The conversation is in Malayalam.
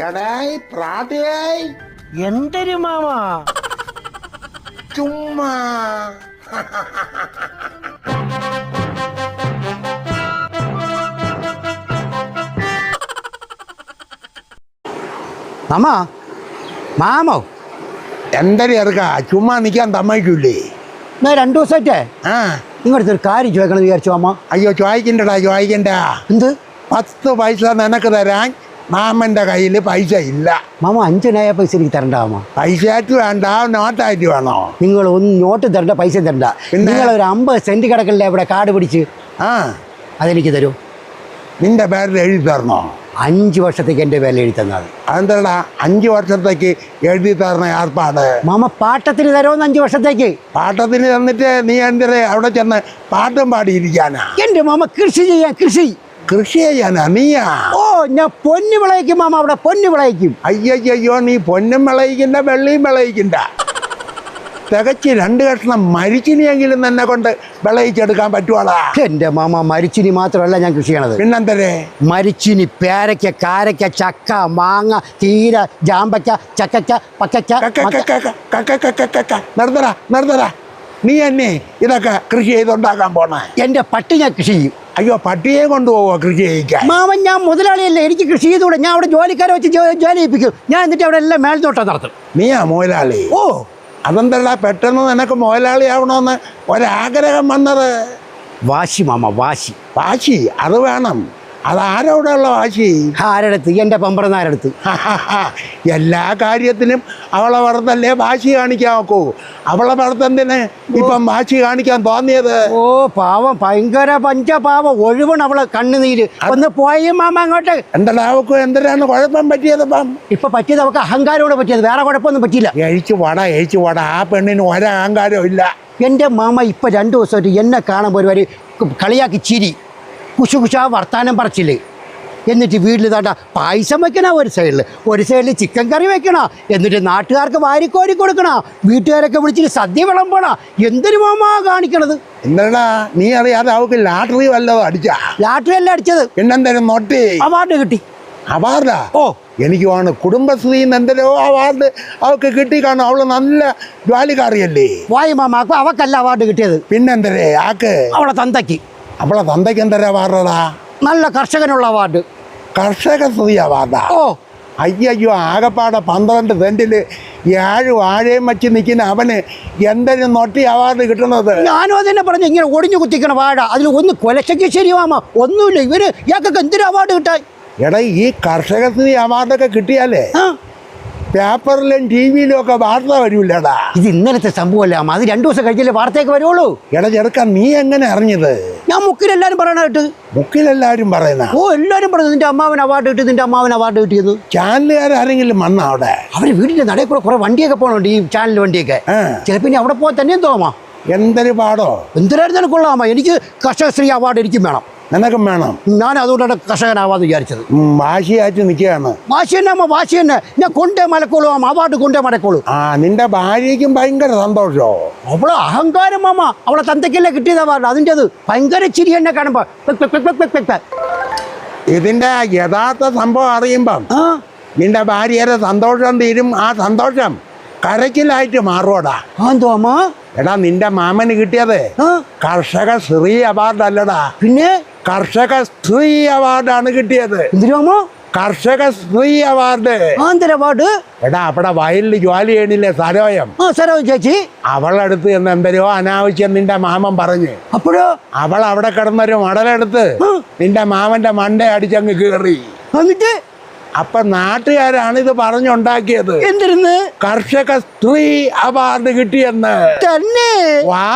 എടായ് പ്രാതയായി എന്തൊരു മാമ ചുമ്മാ മാമ മാമോ എന്തൊരു ഇറക്ക ചുമ്മാ നിൽക്കാൻ തമ്മയ്ക്കൂലേ ഞാൻ 2 ദിവസമായിട്ടേ ആ നിങ്ങളുടെ ഒരു കാര്യം ചോദിക്കണം വിചാരിച്ചു മാമ. അയ്യോ ചോദിക്കണ്ടടാ ചോദിക്കണ്ട. എന്ത് 10 പൈസ നിനക്ക് തരാൻ മാമന്റെ കയ്യിൽ പൈസ ഇല്ല. മാമ 5 നയ പൈസ എനിക്ക് തരണ്ട മാമ. പൈസ ആയിട്ട് വേണ്ട, നോട്ടായിട്ട് വേണോ? നിങ്ങൾ ഒന്ന് നോട്ട് തരണ്ട, പൈസ തരണ്ട. നിങ്ങളൊരു 50 സെന്റ് കിടക്കല്ലേ ഇവിടെ കാട് പിടിച്ച്, ആ അതെനിക്ക് തരൂ. നിന്റെ പേരിൽ എഴുതി തരണോ? 5 വർഷത്തേക്ക് എൻ്റെ പേരിൽ എഴുതി തന്നാൽ. അതെന്താ 5 വർഷത്തേക്ക് എഴുതി തരണ ഏർപ്പാട്? മാമ പാട്ടത്തിന് തരുമെന്ന് 5 വർഷത്തേക്ക്. പാട്ടത്തിന് തന്നിട്ട് നീ എന്തിനാ അവിടെ ചെന്ന് പാട്ടും പാടിയിരിക്കാനാ? എൻ്റെ മാമ കൃഷി ചെയ്യാൻ, കൃഷി ചെയ്യാനാ നീയാ? ഓ ഞാൻ പൊന്നു വിളയിക്കും മാമ, അവിടെ പൊന്നു വിളയിക്കും. അയ്യോ നീ പൊന്നും വിളയിക്കണ്ട വെള്ളിയും വിളയിക്കണ്ട. തികച്ച് 2 കഷ്ണം മരിച്ചിനിയെങ്കിലും എന്നെ കൊണ്ട് വിളയിച്ചെടുക്കാൻ പറ്റുവാളാ? എൻ്റെ മാമ മരിച്ചിനി മാത്രമല്ല ഞാൻ കൃഷി ചെയ്യണത്. പിന്നെന്തരേ? മരിച്ചിനി, പേരയ്ക്ക, കാരയ്ക്ക, ചക്ക, മാങ്ങ, തീര, ജാമ്പയ്ക്ക, ചക്കയ്ക്ക, പക്കയ്ക്ക. നിർത്തടാ നീ എന്നെ ഇതൊക്കെ കൃഷി ചെയ്തുണ്ടാക്കാൻ പോണേ? എൻ്റെ പട്ടി ഞാൻ കൃഷി ചെയ്യും. അയ്യോ പട്ടിയെ കൊണ്ടുപോവോ കൃഷി ചെയ്യിക്കാൻ? മാമൻ ഞാൻ മുതലാളിയല്ലേ, എനിക്ക് കൃഷി ചെയ്തുകൂടെ? ഞാൻ അവിടെ ജോലിക്കാരെ വെച്ച് ജോലി ചെയ്യിപ്പിക്കും. ഞാൻ എന്നിട്ട് അവിടെ എല്ലാം മേൽനോട്ടം നടത്തും. നീയാ മുതലാളി? ഓ അതെന്തല്ല പെട്ടെന്ന് നിനക്ക് മുതലാളി ആവണമെന്ന് ഒരാഗ്രഹം വന്നത്? വാശി മാമ, വാശി. വാശി അത് വേണം. അതാരോടെ ഉള്ള വാശി? ആരടുത്ത്? എൻ്റെ പമ്പറന്നാരടുത്ത്. എല്ലാ കാര്യത്തിനും അവളെ വളർത്തല്ലേ വാശി കാണിക്കാൻ നോക്കൂ. അവളെ വളർത്തെന്തിന് ഇപ്പം വാശി കാണിക്കാൻ തോന്നിയത്? ഓ പാവം, ഭയങ്കര പഞ്ചപാവം, ഒഴിവണ് അവളെ കണ്ണുനീര്. ഒന്ന് പോയി മാമ അങ്ങോട്ട്. എന്താ അവക്ക് എന്തിനാണ് കുഴപ്പം പറ്റിയത്? ഇപ്പൊ പറ്റിയത് അവൾക്ക് അഹങ്കാരോട് പറ്റിയത്, വേറെ കുഴപ്പമൊന്നും പറ്റിയില്ല. എഴിച്ചു വാടാ. ആ പെണ്ണിന് ഒരഹങ്കാരവും ഇല്ല. എൻ്റെ മാമ ഇപ്പം 2 ദിവസമായിട്ട് എന്നെ കാണുമ്പോൾ ഒരു കളിയാക്കി ചിരി, കുശുകുശാ വർത്താനം പറച്ചില്. എന്നിട്ട് വീട്ടിൽ താണ്ട പായസം വെക്കണ ഒരു സൈഡിൽ ചിക്കൻ കറി വെക്കണ, എന്നിട്ട് നാട്ടുകാർക്ക് വാരിക്കോരി കൊടുക്കണ, വീട്ടുകാരൊക്കെ വിളിച്ചിട്ട് സദ്യ വിളമ്പണ. എന്തൊരു മാമാ കാണിക്കണത്? എന്താ നീ അറിയാതെ അവക്ക് ലാട്ടറി വല്ലതും അടിച്ചാ? ലാട്ടറി അല്ല അടിച്ചത്, പിന്നെന്തായാലും നൊട്ടി അവാർഡ് കിട്ടി. അവാർഡാ? ഓ എനിക്ക് വേണം കുടുംബശ്രീ എന്തെല്ലോ അവാർഡ് അവൾക്ക് കിട്ടി കാണും. അവള് നല്ല ജോലിക്കാരിയല്ലേ? വായി മാമ, അവക്കല്ല അവാർഡ് കിട്ടിയത്. പിന്നെന്തരേ ആക്ക്? അവളെ തന്തയ്ക്ക്. അവളെ തന്തയ്ക്ക് എന്തരാ അവാർഡാ? നല്ല കർഷകനുള്ള അവാർഡ്. കർഷക സ്ത്രീ അവാർഡാ? ഓ അയ്യോ ആകപ്പാടെ 12 സെന്റില് 7 വാഴയും വെച്ച് നിൽക്കുന്ന അവന് എന്തെങ്കിലും നൊട്ടി അവാർഡ് കിട്ടുന്നത്? ഞാനും അതന്നെ പറഞ്ഞു, ഇങ്ങനെ ഒടിഞ്ഞു കുത്തിക്കണ വാഴ, അതിൽ ഒന്ന് കൊലച്ചയ്ക്ക് ശരിയാമ, ഒന്നുമില്ല. ഇയാൾക്കൊക്കെ എന്തൊരു അവാർഡ് കിട്ടാൻ? എടാ ഈ കർഷക സ്ത്രീ അവാർഡൊക്കെ കിട്ടിയാലേ പേപ്പറിലും TV-ലും ഒക്കെ വാർത്ത വരൂല്ലടാ. ഇത് ഇന്നലത്തെ സംഭവമല്ല, അത് 2 ദിവസം കഴിഞ്ഞല്ലേ വാർത്തയൊക്കെ വരുള്ളൂ. എടാ ചെറുക്കാൻ നീ എങ്ങനെ അറിഞ്ഞത്? ഞാൻ മുക്കിലെല്ലാരും പറയണായിട്ട്. മുക്കിലെല്ലാരും പറയുന്ന? ഓ എല്ലാരും പറഞ്ഞു നിന്റെ അമ്മാവൻ അവാർഡ് കിട്ടി, നിന്റെ അമ്മാവൻ അവാർഡ് കിട്ടിയത്. ചാനലുകാരെങ്കിലും വന്ന അവിടെ? അവര് വീടിന്റെ നടയിൽ കൂടെ കുറെ വണ്ടിയൊക്കെ പോകണുണ്ട്, ഈ ചാനൽ വണ്ടിയൊക്കെ. ചിലപ്പോ ഇനി അവിടെ പോകാൻ തന്നെയും തോന്നാ. എന്തൊരു പാടോ? എന്തിനായിരുന്നു കൊള്ളാമ. എനിക്ക് കർഷക സ്ത്രീ അവാർഡ് എനിക്കും വേണം. നിനക്കും വേണം? ഞാൻ അതുകൊണ്ടാണ് കർഷകനാവാന്ന് വിചാരിച്ചത്. വാശിയായിട്ട് നിൽക്കുകയാണ്. വാശി തന്നെ അമ്മ, വാശി തന്നെ. ഞാൻ കൊണ്ടേ മലക്കോളൂ അവാർഡ് കൊണ്ടേ മലക്കോളൂ. നിന്റെ ഭാര്യയ്ക്കും ഭയങ്കര സന്തോഷോ? അവളെ അഹങ്കാരം മാമ, അവളെ തന്തയ്ക്കല്ലേ കിട്ടിയത് അവാർഡ്. അതിൻ്റെ അത് ഭയങ്കര ചിരി എന്നെ കാണുമ്പോ. ഇതിന്റെ യഥാർത്ഥ സംഭവം അറിയുമ്പം നിന്റെ ഭാര്യയുടെ സന്തോഷം തീരും. ആ സന്തോഷം കരച്ചിലായിട്ട് മാറുവാടാ. എന്തോ അമ്മ? എടാ നിന്റെ മാമന് കിട്ടിയത് കർഷക സ്ത്രീ അവാർഡ് അല്ലടാ, പിന്നെ കർഷക സ്ത്രീ അവാർഡാണ് കിട്ടിയത്. എന്തിനാമോ? കർഷക സ്ത്രീ അവാർഡ്. അവാർഡ്? എടാ അവിടെ വയലിൽ ജോലി ചെയ്യണില്ലേ സരോയം? സരോയം ചേച്ചി. അവളടുത്ത് എന്ന് എന്തരോ അനാവശ്യം നിന്റെ മാമൻ പറഞ്ഞു. അപ്പോഴോ അവൾ അവിടെ കിടന്നൊരു മടലെടുത്ത് നിന്റെ മാമന്റെ മണ്ട അടിച്ചങ്ങ് കയറി. എന്നിട്ട് അപ്പൊ നാട്ടുകാരാണ് ഇത് പറഞ്ഞുണ്ടാക്കിയത്. എന്തിരുന്ന്? കർഷക സ്ത്രീ അവാർഡ് കിട്ടിയെന്ന് തന്നെ. വാ